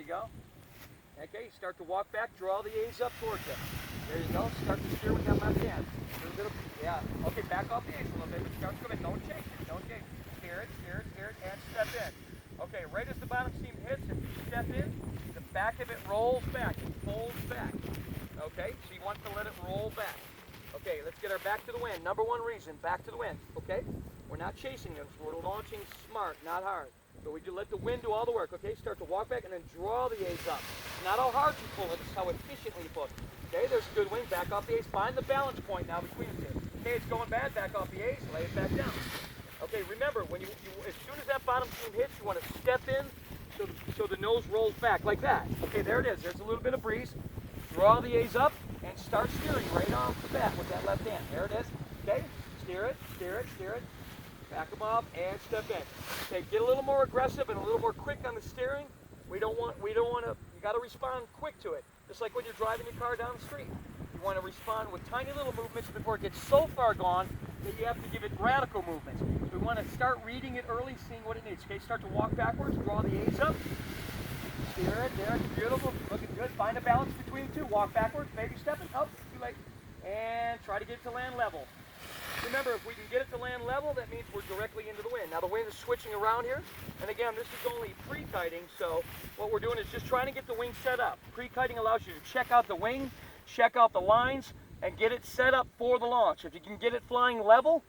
go. Okay, start to walk back, draw the A's up towards you. There you go. Start to steer with that left hand. A little bit of, yeah. Okay, back off the A's a little bit. Start to come in. Don't chase it. Don't chase it. Steer it, steer it, steer it, and step in. Okay, right as the bottom seam hits, if you step in, the back of it rolls back. It folds back. Okay, so you want to let it roll back. Okay, let's get our back to the wind. Number one reason, back to the wind. Okay, we're not chasing them. So we're launching smart, not hard. So we do let the wind do all the work. Okay, start to walk back and then draw the A's up. Not how hard you pull it, it's how efficiently you pull it. Okay, there's a good wing. Back off the A's. Find the balance point now between the two. Okay, it's going bad. Back off the A's. Lay it back down. Okay, remember, when you as soon as that bottom seam hits, you want to step in so the nose rolls back like that. Okay, there it is. There's a little bit of breeze. Draw the A's up and start steering right off the bat with that left hand. There it is. Okay, steer it, steer it, steer it. Back them up and step in. Okay, get a little more aggressive and a little more quick on the steering. We don't want to, you got to respond quick to it. Just like when you're driving your car down the street. You want to respond with tiny little movements before it gets so far gone that you have to give it radical movements. So we want to start reading it early, seeing what it needs. Okay, start to walk backwards, draw the A's up. Steer it, there, beautiful, looking good. Find a balance between the two. Walk backwards, baby stepping, up, too late. And try to get it to land level. Remember, if we can get it to land level, that means we're directly into the wind. Now the wind is switching around here, and again, this is only pre-kiting, so what we're doing is just trying to get the wing set up. Pre-kiting allows you to check out the wing, check out the lines, and get it set up for the launch. If you can get it flying level,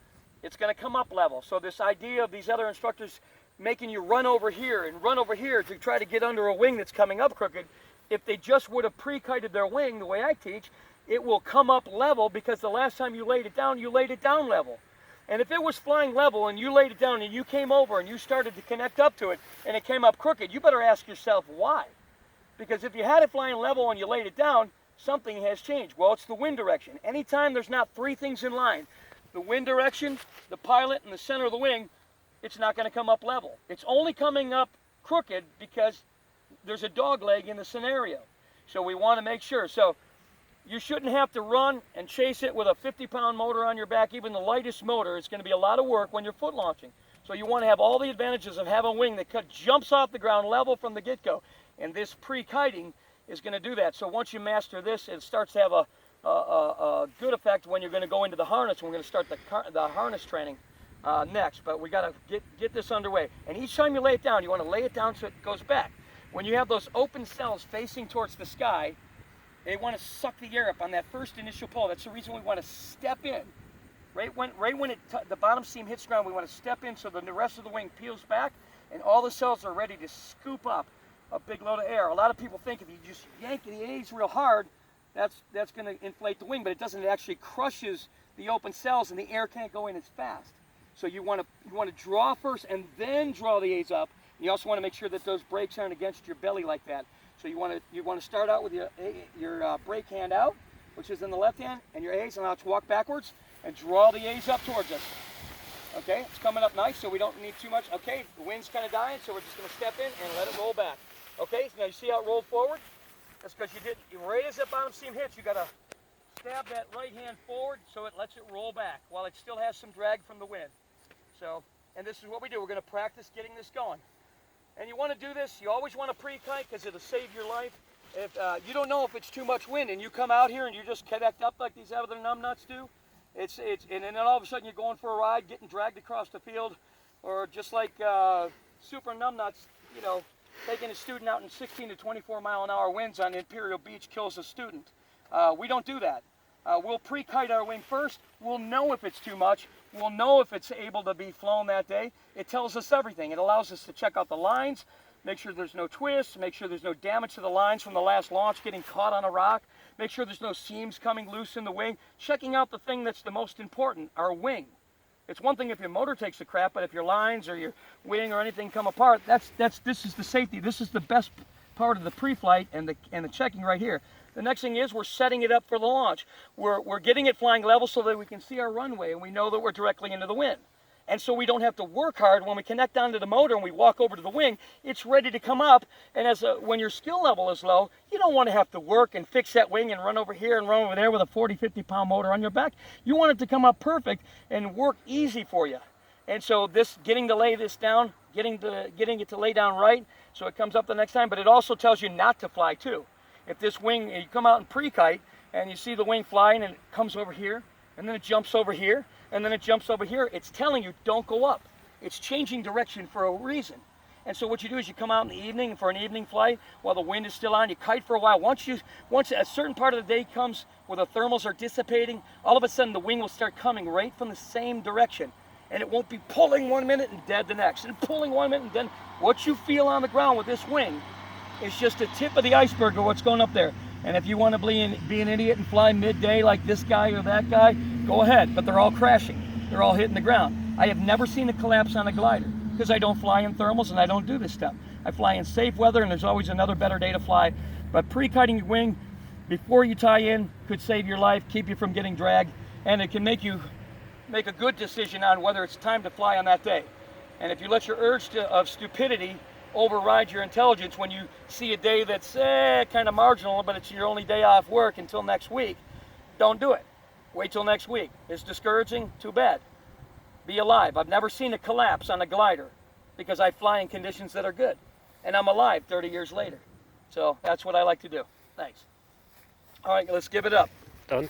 it's going to come up level. So this idea of these other instructors making you run over here and run over here to try to get under a wing that's coming up crooked, if they just would have pre-kited their wing the way I teach, it will come up level because the last time you laid it down level. And if it was flying level and you laid it down and you came over and you started to connect up to it and it came up crooked, you better ask yourself why. Because if you had it flying level and you laid it down, something has changed. Well, it's the wind direction. Anytime there's not three things in line, the wind direction, the pilot, and the center of the wing, it's not going to come up level. It's only coming up crooked because there's a dog leg in the scenario. So we want to make sure. So you shouldn't have to run and chase it with a 50-pound motor on your back, even the lightest motor. It's going to be a lot of work when you're foot launching. So you want to have all the advantages of having a wing that jumps off the ground level from the get-go. And this pre-kiting is going to do that. So once you master this, it starts to have a good effect when you're going to go into the harness. We're going to start the harness training next. But we got to get this underway. And each time you lay it down, you want to lay it down so it goes back. When you have those open cells facing towards the sky, they want to suck the air up on that first initial pull. That's the reason we want to step in. Right when the bottom seam hits the ground, we want to step in so the rest of the wing peels back and all the cells are ready to scoop up a big load of air. A lot of people think if you just yank the A's real hard, that's going to inflate the wing, but it doesn't. It actually crushes the open cells and the air can't go in as fast. So you want to draw first and then draw the A's up. You also want to make sure that those brakes aren't against your belly like that. So you want to start out with your brake hand out, which is in the left hand, and your A's, and now let's walk backwards and draw the A's up towards us. Okay, it's coming up nice, so we don't need too much. Okay, the wind's kind of dying, so we're just going to step in and let it roll back. Okay, so now you see how it rolled forward? That's because right as that bottom seam hits, you got to stab that right hand forward so it lets it roll back while it still has some drag from the wind. So, and this is what we do. We're going to practice getting this going. And you want to do this, you always want to pre-kite because it'll save your life. If you don't know if it's too much wind and you come out here and you just connect up like these other numbnuts do, and then all of a sudden you're going for a ride, getting dragged across the field, or just like super numbnuts, you know, taking a student out in 16 to 24 mile an hour winds on Imperial Beach kills a student. We don't do that. We'll pre-kite our wing first. We'll know if it's too much. We'll know if it's able to be flown that day. It tells us everything. It allows us to check out the lines, make sure there's no twists, make sure there's no damage to the lines from the last launch getting caught on a rock, make sure there's no seams coming loose in the wing, checking out the thing that's the most important, our wing. It's one thing if your motor takes a crap, but if your lines or your wing or anything come apart, this is the safety. This is the best part of the pre-flight and the checking right here. The next thing is we're setting it up for the launch. We're getting it flying level so that we can see our runway and we know that we're directly into the wind. And so we don't have to work hard. When we connect onto the motor and we walk over to the wing, it's ready to come up. And when your skill level is low, you don't want to have to work and fix that wing and run over here and run over there with a 40, 50-pound motor on your back. You want it to come up perfect and work easy for you. And so getting to lay this down, getting it to lay down right so it comes up the next time, but it also tells you not to fly too. If this wing, you come out in pre-kite and you see the wing flying and it comes over here, and then it jumps over here, and then it jumps over here, it's telling you don't go up. It's changing direction for a reason. And so what you do is you come out in the evening for an evening flight while the wind is still on, you kite for a while. Once a certain part of the day comes where the thermals are dissipating, all of a sudden the wing will start coming right from the same direction. And it won't be pulling 1 minute and dead the next, and pulling 1 minute and then what you feel on the ground with this wing is just the tip of the iceberg of what's going up there. And if you want to be an idiot and fly midday like this guy or that guy, go ahead, but they're all crashing. They're all hitting the ground. I have never seen a collapse on a glider because I don't fly in thermals and I don't do this stuff. I fly in safe weather and there's always another better day to fly. But pre-kiting your wing before you tie in could save your life, keep you from getting dragged, and it can make you make a good decision on whether it's time to fly on that day. And if you let your urge of stupidity override your intelligence when you see a day that's kind of marginal, but it's your only day off work until next week, don't do it. Wait till next week. It's discouraging, too bad. Be alive. I've never seen a collapse on a glider because I fly in conditions that are good. And I'm alive 30 years later. So that's what I like to do. Thanks. All right, let's give it up. Done.